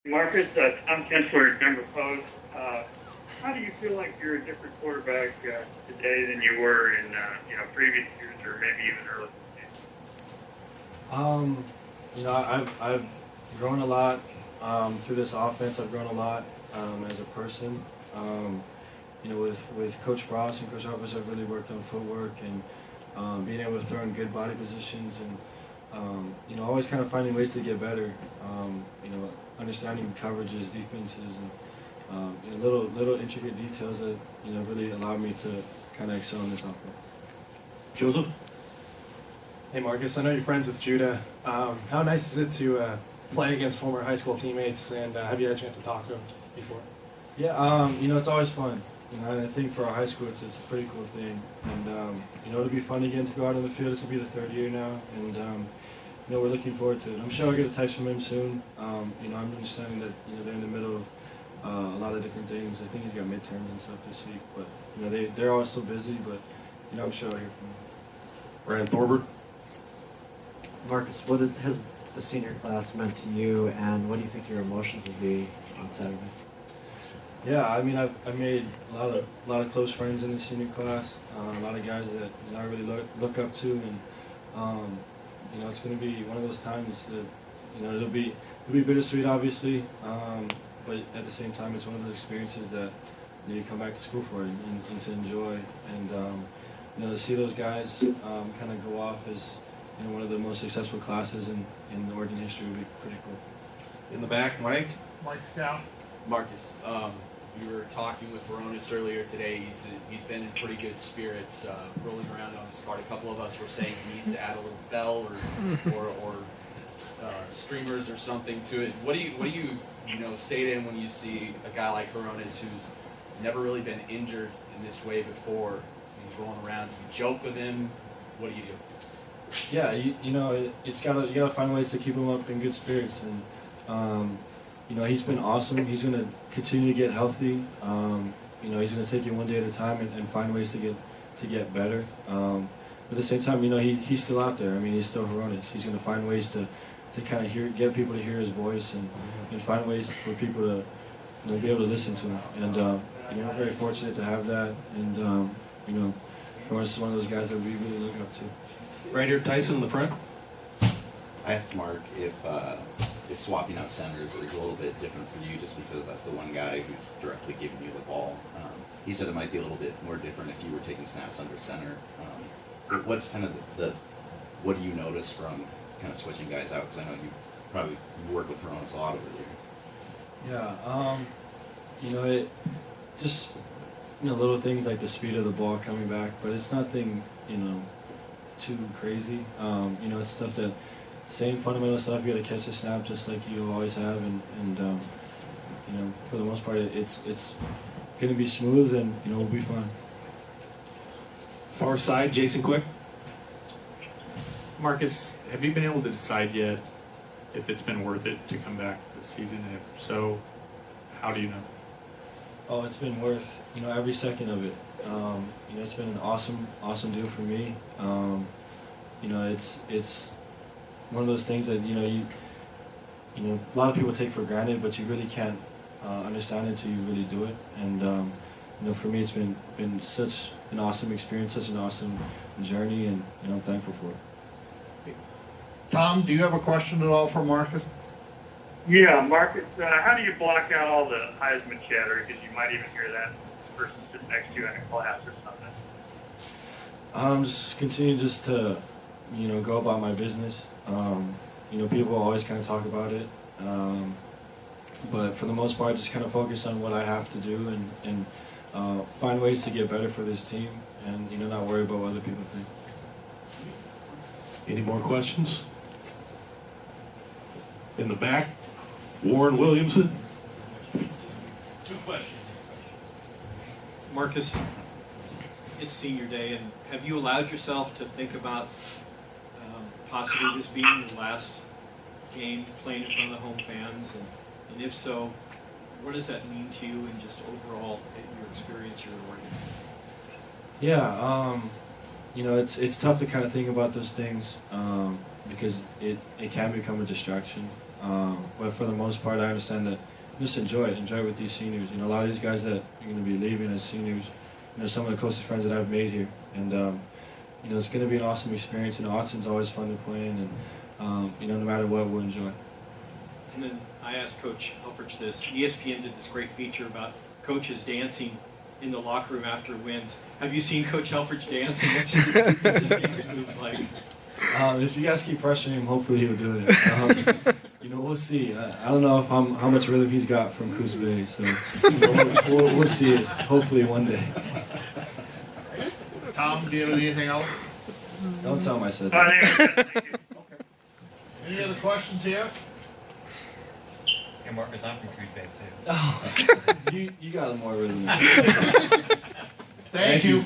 Marcus, Tom Kensler, Denver Post. How do you feel like you're a different quarterback today than you were in previous years or maybe even early I've grown a lot through this offense. I've grown a lot as a person. With Coach Frost and Coach Harvest, I've really worked on footwork and being able to throw in good body positions and always kind of finding ways to get better. Understanding coverages, defenses, and little intricate details that really allowed me to kind of excel in this offense. Joseph? Hey Marcus, I know you're friends with Judah. How nice is it to play against former high school teammates, and have you had a chance to talk to them before? Yeah, it's always fun. I think for our high school, it's a pretty cool thing, and it'll be fun again to go out on the field. This will be the third year now, and we're looking forward to it. I'm sure I'll get a text from him soon. I'm understanding that they're in the middle of a lot of different things. I think he's got midterms and stuff this week, but they're all still busy. But I'm sure I'll hear from him. Brandon Thorburn? Marcus, what has the senior class meant to you, and what do you think your emotions will be on Saturday? Yeah, I made a lot of close friends in the senior class. A lot of guys that I really look up to, and it's going to be one of those times that it'll be bittersweet, obviously, but at the same time, it's one of those experiences that you come back to school for and to enjoy, and to see those guys kind of go off as one of the most successful classes in Oregon history would be pretty cool. In the back, Mike? Mike Stout. Marcus, you were talking with Baronis earlier today. He's been in pretty good spirits, rolling around on his cart. A couple of us were saying he needs to add a little bell or streamers or something to it. What do you say to him when you see a guy like Baronis who's never really been injured in this way before? He's rolling around. Do you joke with him? What do you do? Yeah, you gotta find ways to keep him up in good spirits, and he's been awesome. He's gonna continue to get healthy. He's gonna take it one day at a time and find ways to get better. But at the same time, he's still out there. He's still Heronis. He's gonna find ways to kind of get people to hear his voice and find ways for people to be able to listen to him. And we're very fortunate to have that. And Heronis is one of those guys that we really look up to. Right here, Tyson in the front. I asked Mark if swapping out centers is a little bit different for you just because that's the one guy who's directly giving you the ball. He said it might be a little bit more different if you were taking snaps under center. What's kind of what do you notice from kind of switching guys out? Because I know you work with Heronis a lot over the years. Yeah, it just little things like the speed of the ball coming back, but it's nothing too crazy. It's stuff that same fundamental stuff. You got to catch a snap just like you always have, and for the most part, it's going to be smooth, and we'll be fine. Far side, Jason Quick. Marcus, have you been able to decide yet if it's been worth it to come back this season? And if so, how do you know? Oh, it's been worth every second of it. It's been an awesome deal for me. It's one of those things that a lot of people take for granted, but you really can't understand it until you really do it. And for me, it's been such an awesome experience, such an awesome journey, and I'm thankful for it. Tom, do you have a question at all for Marcus? Yeah, Marcus, how do you block out all the Heisman chatter? Because you might even hear that person sitting next to you in a class or something. Just continue to, go about my business. People always kind of talk about it. But for the most part, just kind of focus on what I have to do and find ways to get better for this team and, not worry about what other people think. Any more questions? In the back, Warren Williamson. Two questions. Marcus, it's senior day, and have you allowed yourself to think about possibly this being your last game playing in front of the home fans? And if so, what does that mean to you and just overall your experience here at Oregon? Yeah, it's tough to kind of think about those things because it can become a distraction. But for the most part, I understand that. Just enjoy it with these seniors. You know, a lot of these guys that are going to be leaving as seniors, you know, some of the closest friends that I've made here. And, you know, it's going to be an awesome experience. You know, Austin's always fun to play in, and, you know, no matter what, we'll enjoy. And then I asked Coach Helfrich this. ESPN did this great feature about coaches dancing in the locker room after wins. Have you seen Coach Helfrich dance? And what's his dance move like? If you guys keep pressuring him, hopefully he'll do it. You know, we'll see. I don't know if how much rhythm he's got from Coos Bay, so we'll see it. Hopefully one day. Tom, do you have anything else? Don't tell him I said I that. think it's good. Thank you. Okay. Any other questions here? Hey Marcus, I'm from Coos Bay too. Oh, you got more rhythm than me. Thank you.